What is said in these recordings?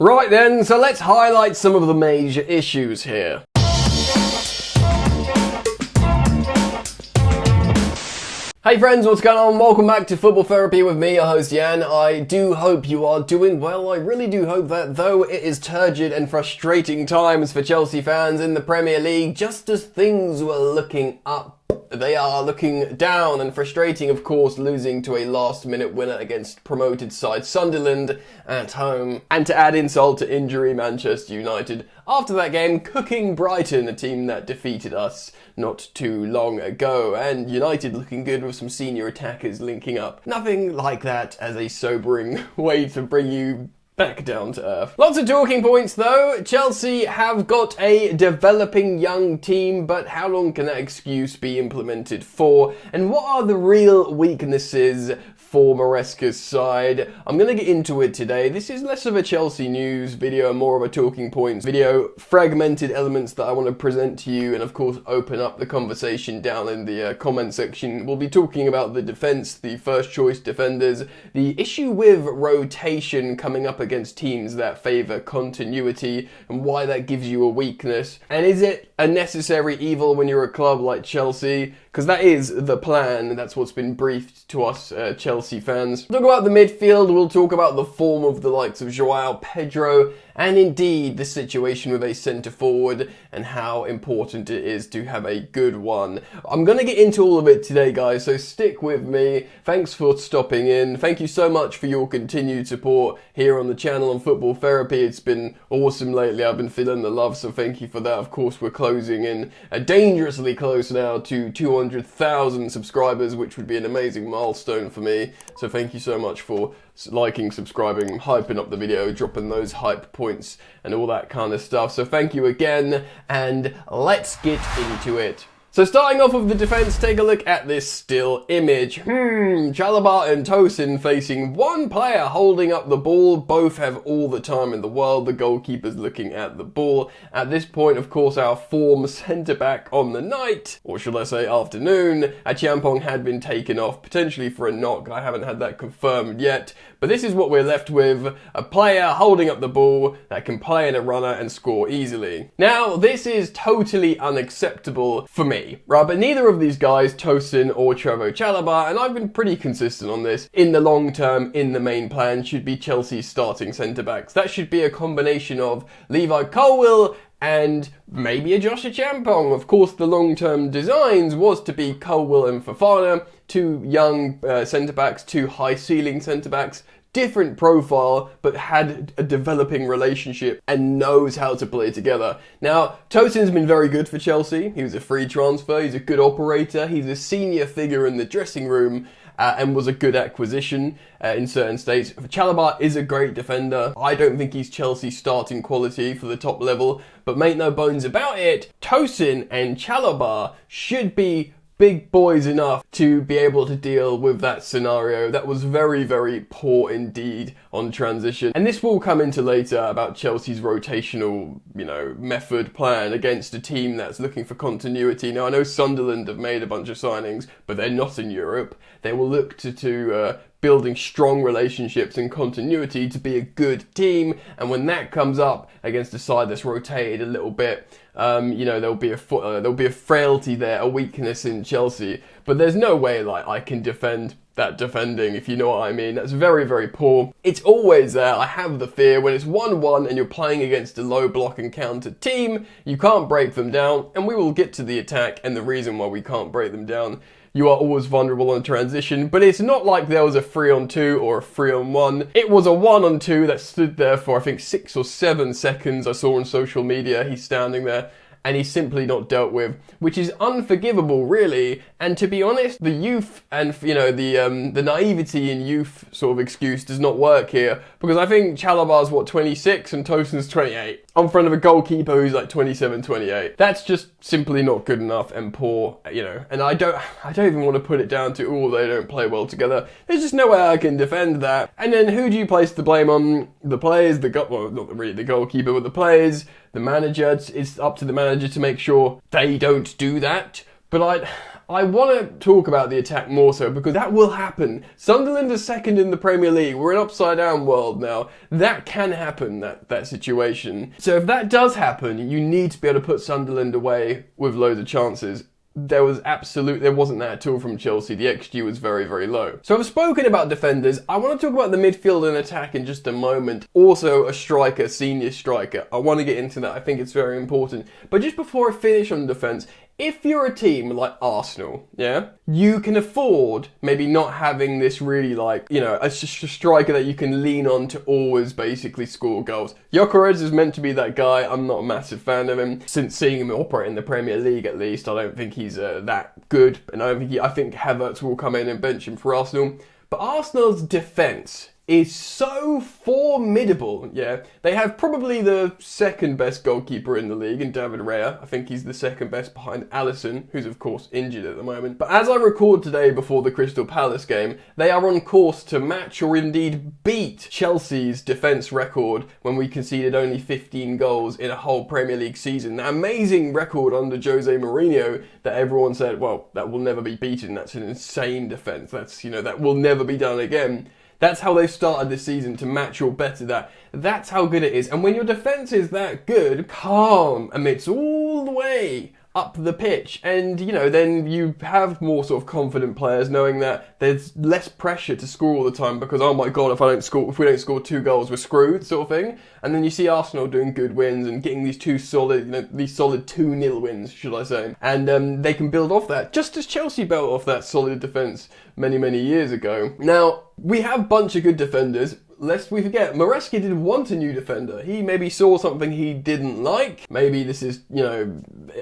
Right then, so let's highlight some of the major issues here. Hey friends, what's going on? Welcome back to Football Therapy with me, your host Jan. I do hope you are doing well. I really do hope that though it is turgid and frustrating times for Chelsea fans in the Premier League, just as things were looking up, they are looking down, and frustrating, of course, losing to a last-minute winner against promoted side Sunderland at home. And to add insult to injury, Manchester United, after that game, cooking Brighton, a team that defeated us not too long ago. And United looking good with some senior attackers linking up. Nothing like that as a sobering way to bring you back down to earth. Lots of talking points though. Chelsea have got a developing young team, but how long can that excuse be implemented for? And what are the real weaknesses for Maresca's side? I'm going to get into it today. This is less of a Chelsea news video and more of a talking points video. Fragmented elements that I want to present to you, and of course open up the conversation down in the comment section. We'll be talking about the defence, the first choice defenders, the issue with rotation coming up against teams that favour continuity and why that gives you a weakness. And is it a necessary evil when you're a club like Chelsea? Because that is the plan. That's what's been briefed to us Chelsea fans. We'll talk about the midfield. We'll talk about the form of the likes of Joao Pedro, and indeed the situation with a centre forward and how important it is to have a good one. I'm going to get into all of it today, guys, so stick with me. Thanks for stopping in. Thank you so much for your continued support here on the channel on Football Therapy. It's been awesome lately. I've been feeling the love, so thank you for that. Of course, we're closing in dangerously close now to 200,000 subscribers, which would be an amazing milestone for me. So thank you so much for liking, subscribing, hyping up the video, dropping those hype points and all that kind of stuff. So thank you again, and let's get into it. So starting off with the defence, take a look at this still image. Chalobah and Tosin facing one player holding up the ball. Both have all the time in the world. The goalkeeper's looking at the ball. At this point, of course, our form centre-back on the night, or should I say afternoon, Achiampong had been taken off, potentially for a knock. I haven't had that confirmed yet. But this is what we're left with, a player holding up the ball that can play in a runner and score easily. Now, this is totally unacceptable for me, right? But neither of these guys, Tosin or Trevoh Chalobah, and I've been pretty consistent on this, in the long term, in the main plan, should be Chelsea's starting centre-backs. That should be a combination of Levi Colwill and maybe a Josh Achiampong. Of course, the long-term designs was to be Colwill and Fofana, two young centre-backs, two high-ceiling centre-backs, different profile, but had a developing relationship and knows how to play together. Now, Tosin's been very good for Chelsea. He was a free transfer, he's a good operator, he's a senior figure in the dressing room, and was a good acquisition in certain states. Chalobah is a great defender. I don't think he's Chelsea's starting quality for the top level, but make no bones about it, Tosin and Chalobah should be big boys enough to be able to deal with that scenario. That was very, very poor indeed on transition. And this will come into later about Chelsea's rotational, method plan against a team that's looking for continuity. Now, I know Sunderland have made a bunch of signings, but they're not in Europe. They will look to building strong relationships and continuity to be a good team, and when that comes up against a side that's rotated a little bit, there'll be a frailty there, a weakness in Chelsea. But there's no way I can defend that defending, if you know what I mean. That's very, very poor. It's always there. I have the fear when it's 1-1 and you're playing against a low block and counter team, you can't break them down, and we will get to the attack and the reason why we can't break them down. You are always vulnerable on transition, but it's not like there was a 3-on-2 or a 3-on-1. It was a 1-on-2 that stood there for, I think, 6 or 7 seconds. I saw on social media, he's standing there, and he's simply not dealt with, which is unforgivable, really. And to be honest, the youth and, the naivety in youth sort of excuse does not work here, because I think Chalobah's, 26, and Tosin's 28. In front of a goalkeeper who's like 27, 28. That's just simply not good enough and poor, and I don't even want to put it down to, oh, they don't play well together. There's just no way I can defend that. And then who do you place the blame on? The players, not really the goalkeeper, but the players, the manager. It's up to the manager to make sure they don't do that. But I want to talk about the attack more so because that will happen. Sunderland is second in the Premier League. We're an upside down world now. That can happen, that situation. So if that does happen, you need to be able to put Sunderland away with loads of chances. There wasn't that at all from Chelsea. The XG was very, very low. So I've spoken about defenders. I want to talk about the midfield and attack in just a moment. Also a striker, senior striker. I want to get into that. I think it's very important. But just before I finish on defence, if you're a team like Arsenal, yeah, you can afford maybe not having this really a striker that you can lean on to always basically score goals. Gyökeres is meant to be that guy. I'm not a massive fan of him. Since seeing him operate in the Premier League at least, I don't think he's that good. And I think Havertz will come in and bench him for Arsenal. But Arsenal's defence is so formidable, yeah. They have probably the second best goalkeeper in the league in David Raya. I think he's the second best behind Alisson, who's of course injured at the moment. But as I record today before the Crystal Palace game, they are on course to match or indeed beat Chelsea's defence record when we conceded only 15 goals in a whole Premier League season. That amazing record under Jose Mourinho that everyone said, well, that will never be beaten. That's an insane defence. That will never be done again. That's how they've started this season, to match or better that. That's how good it is. And when your defence is that good, calm amidst all the way up the pitch, and then you have more sort of confident players knowing that there's less pressure to score all the time because, oh my god, if we don't score 2 goals, we're screwed, sort of thing. And then you see Arsenal doing good wins and getting these solid 2-0 wins, should I say. And they can build off that, just as Chelsea built off that solid defence many, many years ago. Now, we have a bunch of good defenders. Lest we forget, Maresca did want a new defender. He maybe saw something he didn't like. Maybe this is,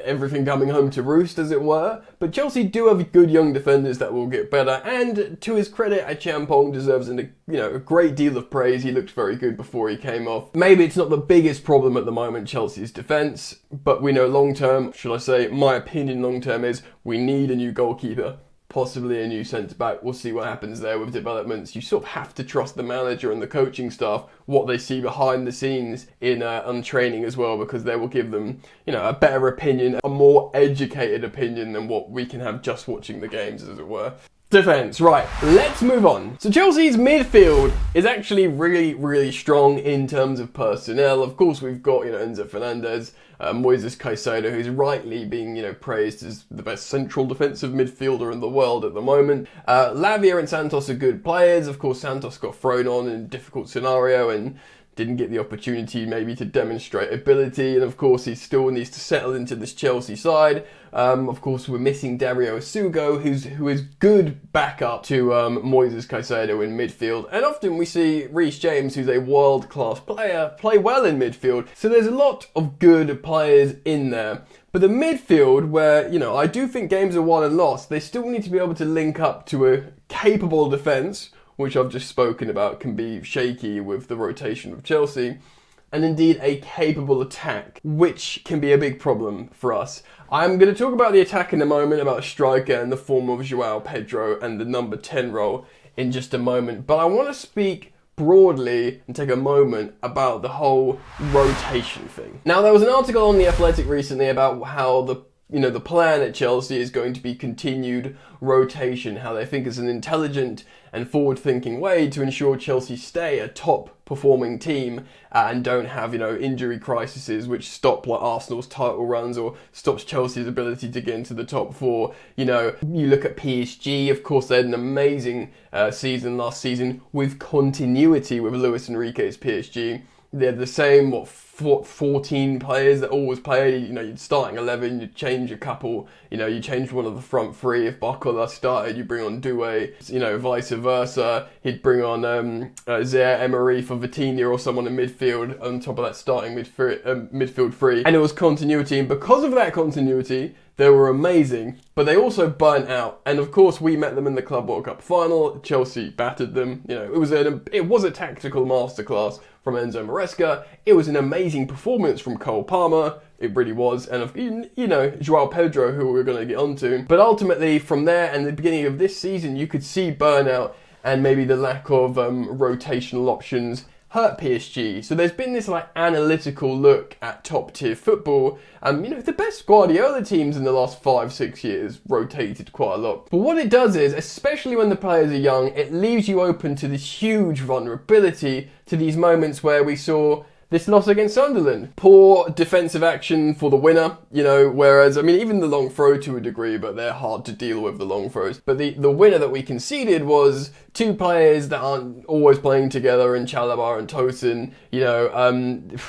everything coming home to roost, as it were. But Chelsea do have good young defenders that will get better. And to his credit, Achampong deserves a great deal of praise. He looked very good before he came off. Maybe it's not the biggest problem at the moment, Chelsea's defence. But we know long term, should I say, my opinion long term is we need a new goalkeeper. Possibly a new centre-back. We'll see what happens there with developments. You sort of have to trust the manager and the coaching staff, what they see behind the scenes on training as well, because they will give them, a better opinion, a more educated opinion than what we can have just watching the games, as it were. Defence, right, let's move on. So Chelsea's midfield is actually really, really strong in terms of personnel. Of course, we've got, Enzo Fernandez, Moises Caicedo, who's rightly being, praised as the best central defensive midfielder in the world at the moment. Lavia and Santos are good players. Of course, Santos got thrown on in a difficult scenario and didn't get the opportunity maybe to demonstrate ability, and of course he still needs to settle into this Chelsea side. Of course we're missing Dario Asugo, who is good backup to Moises Caicedo in midfield, and often we see Reece James, who's a world-class player, play well in midfield. So there's a lot of good players in there. But the midfield, where, I do think games are won and lost, they still need to be able to link up to a capable defence, which I've just spoken about can be shaky with the rotation of Chelsea, and indeed a capable attack, which can be a big problem for us. I'm going to talk about the attack in a moment, about a striker and the form of Joao Pedro and the number 10 role in just a moment, but I want to speak broadly and take a moment about the whole rotation thing. Now, there was an article on The Athletic recently about how the plan at Chelsea is going to be continued rotation, how they think it's an intelligent and forward-thinking way to ensure Chelsea stay a top-performing team and don't have, injury crises which stop like Arsenal's title runs or stops Chelsea's ability to get into the top 4. You look at PSG, of course, they had an amazing season last season with continuity with Luis Enrique's PSG. They had the same, 14 players that always played. You'd starting 11, you'd change a couple. You change one of the front 3. If Barcola started, you bring on Doué. Vice versa. He'd bring on Zaire Emery for Vitinha or someone in midfield on top of that starting midfield 3. And it was continuity, and because of that continuity, they were amazing, but they also burnt out. And of course, we met them in the Club World Cup final. Chelsea battered them. It was a tactical masterclass from Enzo Maresca. It was an amazing performance from Cole Palmer. It really was. And Joao Pedro, who we're going to get onto. But ultimately, from there and the beginning of this season, you could see burnout and maybe the lack of rotational options hurt PSG. So there's been this like analytical look at top tier football. The best Guardiola teams in the last 5-6 years rotated quite a lot. But what it does is, especially when the players are young, it leaves you open to this huge vulnerability, to these moments where we saw this loss against Sunderland. Poor defensive action for the winner, whereas, even the long throw to a degree, but they're hard to deal with, the long throws. But the winner that we conceded was two players that aren't always playing together in Chalobah and Tosin,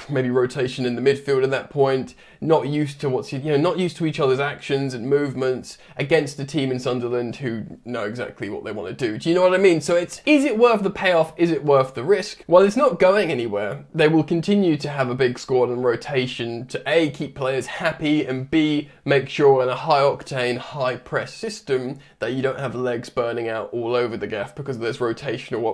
maybe rotation in the midfield at that point, not used to each other's actions and movements against a team in Sunderland who know exactly what they want to do. Do you know what I mean? So is it worth the payoff? Is it worth the risk? Well, it's not going anywhere. They will continue to have a big squad and rotation to A, keep players happy, and B, make sure in a high octane, high press system that you don't have legs burning out all over the gaff because there's rotational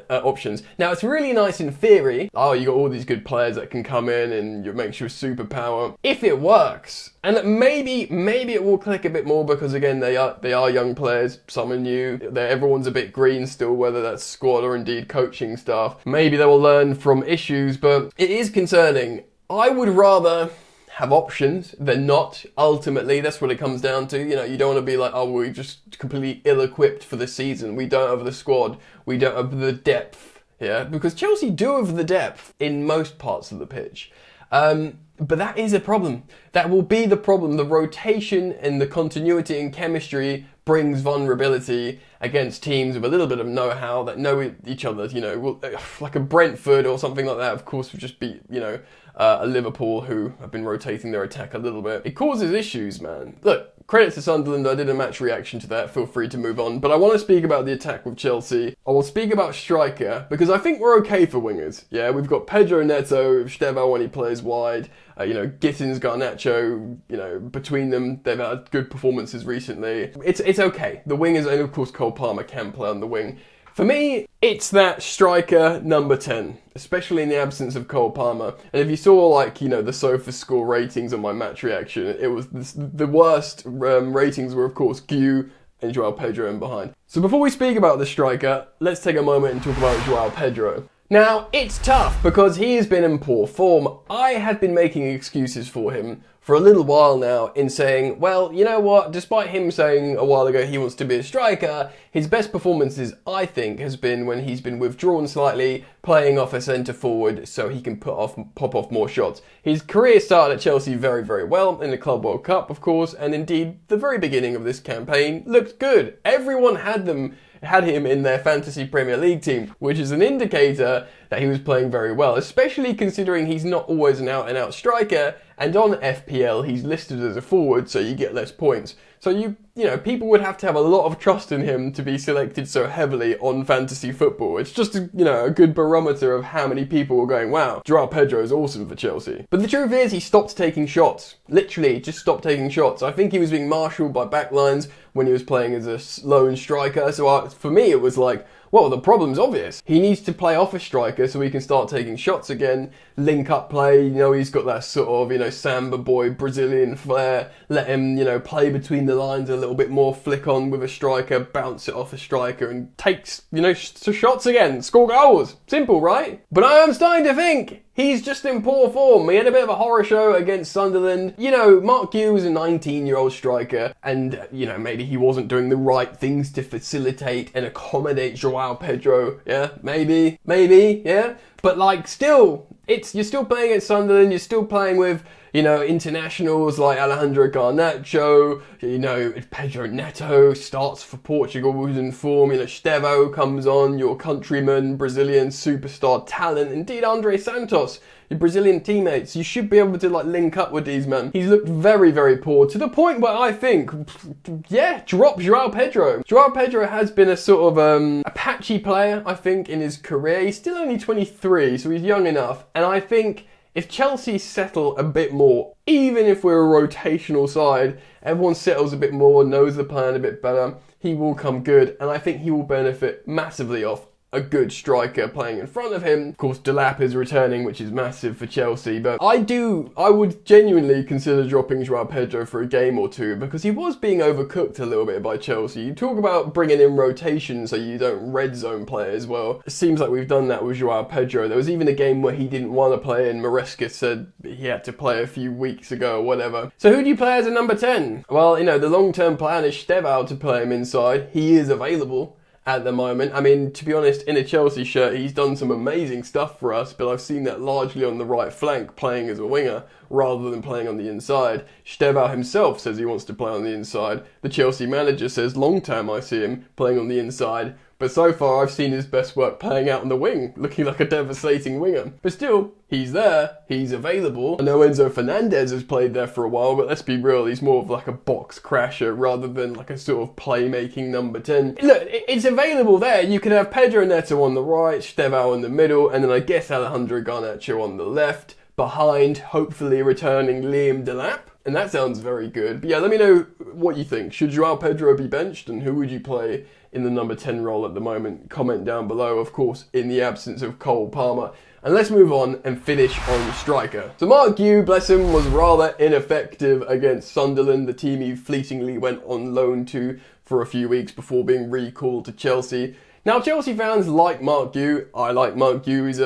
options. Now, it's really nice in theory. Oh, you got all these good players that can come in and it makes you a superpower. If it works, and maybe it will click a bit more because again they are young players, some are new, everyone's a bit green still, whether that's squad or indeed coaching staff. Maybe they will learn from issues, but it is concerning. I would rather have options than not. Ultimately, that's what it comes down to. You don't want to be like, oh, we're just completely ill-equipped for the season. We don't have the squad. We don't have the depth. Yeah, because Chelsea do have the depth in most parts of the pitch. But that is a problem. That will be the problem. The rotation and the continuity and chemistry brings vulnerability against teams with a little bit of know-how that know each other, like a Brentford or something like that. Of course, would just beat, a Liverpool who have been rotating their attack a little bit. It causes issues, man. Look, credit to Sunderland, I did a match reaction to that, feel free to move on. But I want to speak about the attack with Chelsea. I will speak about striker, because I think we're okay for wingers. Yeah, we've got Pedro Neto, Estevao when he plays wide, Gittins, Garnacho, between them, they've had good performances recently. It's okay. The wingers, and of course Cole Palmer can play on the wing. For me, it's that striker number 10, especially in the absence of Cole Palmer. And if you saw, the SofaScore ratings on my match reaction, it was the worst ratings were, of course, Gu and Joao Pedro in behind. So before we speak about the striker, let's take a moment and talk about Joao Pedro. Now, it's tough because he has been in poor form. I have been making excuses for him for a little while now in saying, well, you know what, despite him saying a while ago he wants to be a striker, his best performances, I think, has been when he's been withdrawn slightly, playing off a centre forward so he can pop off more shots. His career started at Chelsea very, very well in the Club World Cup, of course, and indeed the very beginning of this campaign looked good. Everyone had him in their fantasy Premier League team, which is an indicator that he was playing very well, especially considering he's not always an out-and-out striker, and on FPL he's listed as a forward, so you get less points. So people would have to have a lot of trust in him to be selected so heavily on fantasy football. It's just a good barometer of how many people were going, wow, Joao Pedro is awesome for Chelsea. But the truth is, he stopped taking shots. Literally, just stopped taking shots. I think he was being marshalled by backlines when he was playing as a lone striker. So for me, it was like, well, the problem's obvious. He needs to play off a striker so he can start taking shots again. Link up play, he's got that sort of, Samba boy, Brazilian flair. Let him, play between the lines a little bit more, flick on with a striker, bounce it off a striker and takes, shots again, score goals. Simple, right? But I am starting to think he's just in poor form. He had a bit of a horror show against Sunderland. Mark Hughes was a 19-year-old striker, and, maybe he wasn't doing the right things to facilitate and accommodate Joao Pedro. Yeah, maybe, yeah. But, still, you're still playing at Sunderland, you're still playing with, internationals like Alejandro Garnacho, Pedro Neto starts for Portugal, who's in form, Estevao comes on, your countryman, Brazilian superstar talent, indeed Andre Santos, your Brazilian teammates. You should be able to link up with these men. He's looked very, very poor, to the point where I think, drop Joao Pedro. Joao Pedro has been a sort of a patchy player, I think, in his career. He's still only 23, so he's young enough, and I think if Chelsea settle a bit more, even if we're a rotational side, everyone settles a bit more, knows the plan a bit better, he will come good, and I think he will benefit massively off a good striker playing in front of him. Of course, Delap is returning, which is massive for Chelsea, but I would genuinely consider dropping Joao Pedro for a game or two because he was being overcooked a little bit by Chelsea. You talk about bringing in rotation so you don't red zone players. Well, it seems like we've done that with Joao Pedro. There was even a game where he didn't want to play and Maresca said he had to play a few weeks ago or whatever. So who do you play as a number 10? Well, you know, the long-term plan is Estevao to play him inside. He is available at the moment. I mean, to be honest, in a Chelsea shirt, he's done some amazing stuff for us, but I've seen that largely on the right flank, playing as a winger, rather than playing on the inside. Estevao himself says he wants to play on the inside. The Chelsea manager says long-term I see him playing on the inside. But so far, I've seen his best work playing out on the wing, looking like a devastating winger. But still, he's there, he's available. I know Enzo Fernandez has played there for a while, but let's be real, he's more of like a box crasher rather than like a sort of playmaking number 10. Look, it's available there. You can have Pedro Neto on the right, Estevao in the middle, and then I guess Alejandro Garnacho on the left. Behind, hopefully returning Liam Delap. And that sounds very good. But yeah, let me know what you think. Should Joao Pedro be benched? And who would you play in the number 10 role at the moment? Comment down below, of course, in the absence of Cole Palmer. And let's move on and finish on striker. So Mark Yu, bless him, was rather ineffective against Sunderland, the team he fleetingly went on loan to for a few weeks before being recalled to Chelsea. Now, Chelsea fans like Mark Yu. I like Mark Yu. He's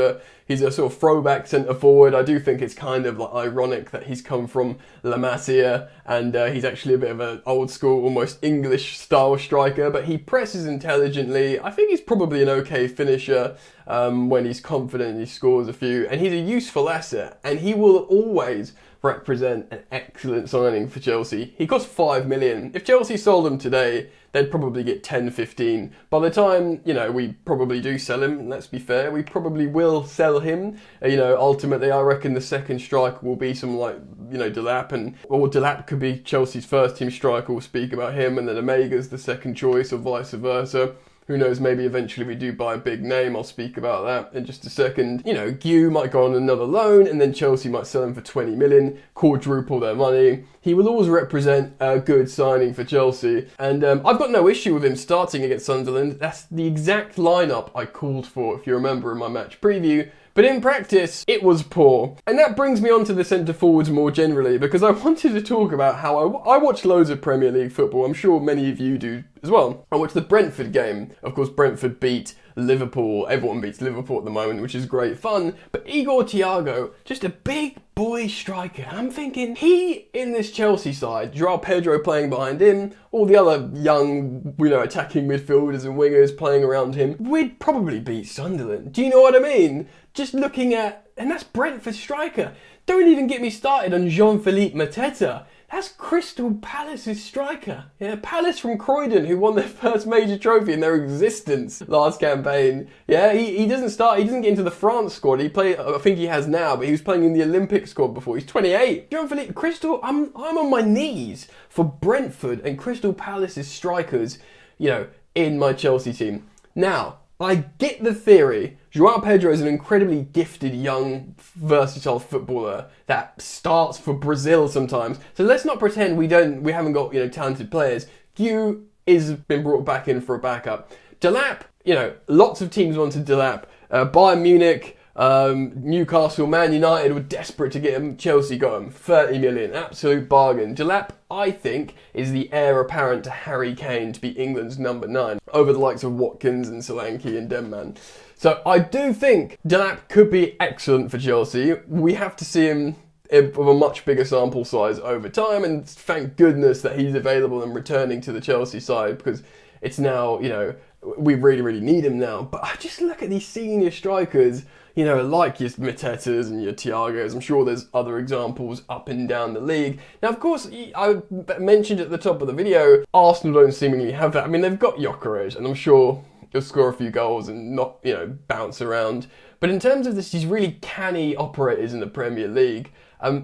a sort of throwback centre forward. I do think it's kind of like ironic that he's come from La Masia and he's actually a bit of an old school, almost English style striker, but he presses intelligently. I think he's probably an okay finisher when he's confident and he scores a few, and he's a useful asset, and he will always represent an excellent signing for Chelsea. He cost 5 million. If Chelsea sold him today, they'd probably get 10, 15. By the time, you know, we probably do sell him, let's be fair, we probably will sell him. You know, ultimately, I reckon the second striker will be someone like, you know, Delap, or Delap could be Chelsea's first team striker, we'll speak about him, and then Omega's the second choice, or vice versa. Who knows, maybe eventually we do buy a big name. I'll speak about that in just a second. You know, Gu might go on another loan and then Chelsea might sell him for 20 million, quadruple their money. He will always represent a good signing for Chelsea. And I've got no issue with him starting against Sunderland. That's the exact lineup I called for, if you remember in my match preview. But in practice, it was poor. And that brings me on to the centre forwards more generally, because I wanted to talk about how I watch loads of Premier League football. I'm sure many of you do as well. I watched the Brentford game. Of course, Brentford beat Liverpool. Everyone beats Liverpool at the moment, which is great fun. But Igor Thiago, just a big boy striker. I'm thinking, he in this Chelsea side, Joao Pedro playing behind him, all the other young, you know, attacking midfielders and wingers playing around him, we'd probably beat Sunderland. Do you know what I mean? Just looking at, and that's Brentford striker. Don't even get me started on Jean-Philippe Mateta. That's Crystal Palace's striker. Yeah, Palace from Croydon, who won their first major trophy in their existence last campaign. Yeah, he doesn't start, he doesn't get into the France squad. He played, I think he has now, but he was playing in the Olympic squad before. He's 28. Jean-Philippe, Crystal, I'm on my knees for Brentford and Crystal Palace's strikers, you know, in my Chelsea team. Now, I get the theory. Joao Pedro is an incredibly gifted, young, versatile footballer that starts for Brazil sometimes. So let's not pretend we haven't got, you know, talented players. Gu is been brought back in for a backup. Delap, you know, lots of teams wanted Delap. Bayern Munich, Newcastle, Man United were desperate to get him. Chelsea got him. 30 million, absolute bargain. Delap, I think, is the heir apparent to Harry Kane to be England's number 9, over the likes of Watkins and Solanke and Denman. So I do think Delap could be excellent for Chelsea. We have to see him with a much bigger sample size over time, and thank goodness that he's available and returning to the Chelsea side, because it's now, you know, we really, really need him now. But I just look at these senior strikers, you know, like your Matetas and your Thiagos. I'm sure there's other examples up and down the league. Now, of course, I mentioned at the top of the video, Arsenal don't seemingly have that. I mean, they've got Gyökeres, and I'm sure he'll score a few goals and not, you know, bounce around. But in terms of these really canny operators in the Premier League,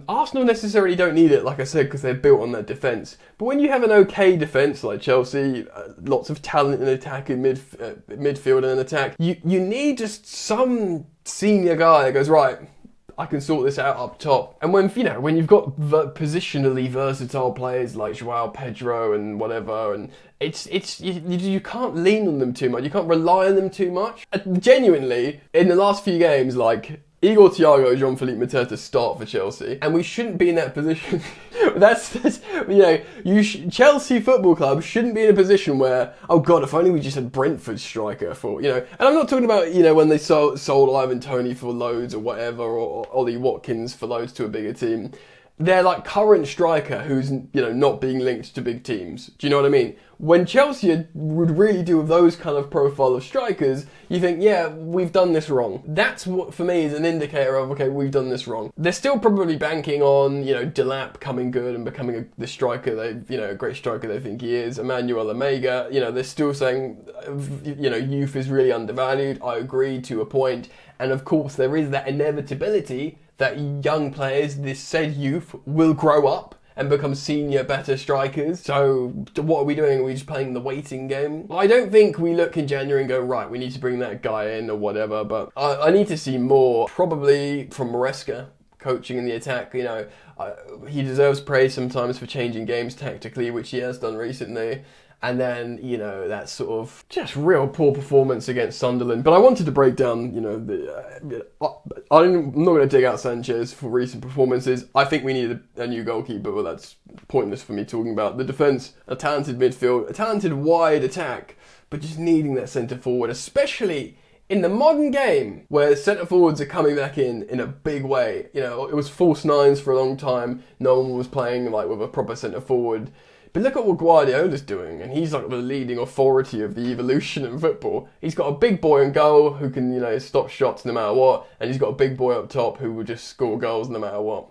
Arsenal necessarily don't need it, like I said, because they're built on their defence. But when you have an okay defence like Chelsea, lots of talent in attack in midfield and attack, you need just some senior guy that goes, right, I can sort this out up top. And when, you know, when you've got positionally versatile players like Joao Pedro and whatever, and you can't lean on them too much. You can't rely on them too much. Genuinely, in the last few games, like, Igor Thiago, Jean-Philippe Mateta start for Chelsea, and we shouldn't be in that position. that's you know, Chelsea Football Club shouldn't be in a position where, oh God, if only we just had Brentford striker for, you know. And I'm not talking about, you know, when they sold Ivan Toney for loads or whatever, or Ollie Watkins for loads to a bigger team. They're like current striker who's, you know, not being linked to big teams. Do you know what I mean? When Chelsea would really do with those kind of profile of strikers, you think, yeah, we've done this wrong. That's what, for me, is an indicator of, okay, we've done this wrong. They're still probably banking on, you know, Delap coming good and becoming the striker a great striker they think he is. Emmanuel Omega, you know, they're still saying, you know, youth is really undervalued. I agree to a point. And of course, there is that inevitability that young players, this said youth, will grow up and become senior, better strikers. So what are we doing? Are we just playing the waiting game? I don't think we look in January and go, right, we need to bring that guy in or whatever, but I need to see more, probably from Maresca, coaching in the attack. You know, he deserves praise sometimes for changing games tactically, which he has done recently. And then, you know, that sort of just real poor performance against Sunderland. But I wanted to break down, you know, I'm not going to dig out Sanchez for recent performances. I think we need a new goalkeeper, but that's pointless for me talking about. The defence, a talented midfield, a talented wide attack, but just needing that centre forward, especially in the modern game where centre forwards are coming back in a big way. You know, it was false nines for a long time. No one was playing like with a proper centre forward. But look at what Guardiola's doing, and he's like the leading authority of the evolution in football. He's got a big boy in goal who can, you know, stop shots no matter what, and he's got a big boy up top who will just score goals no matter what.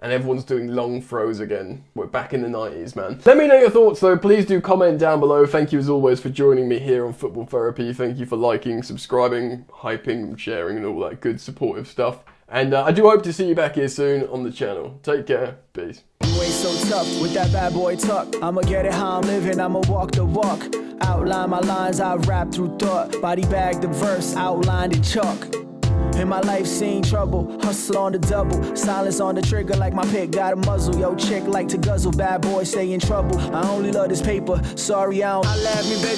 And everyone's doing long throws again. We're back in the 90s, man. Let me know your thoughts, though. Please do comment down below. Thank you, as always, for joining me here on Football Therapy. Thank you for liking, subscribing, hyping, sharing, and all that good supportive stuff. And I do hope to see you back here soon on the channel. Take care. Peace. You ain't so tough with that bad boy tuck. I'ma get it how I'm living, I'ma walk the walk. Outline my lines, I rap through thought. Body bag the verse, outlined in chalk. In my life seen trouble, hustle on the double. Silence on the trigger like my pick got a muzzle. Yo, chick like to guzzle, bad boy stay in trouble. I only love this paper, sorry I don't. I laugh me, baby.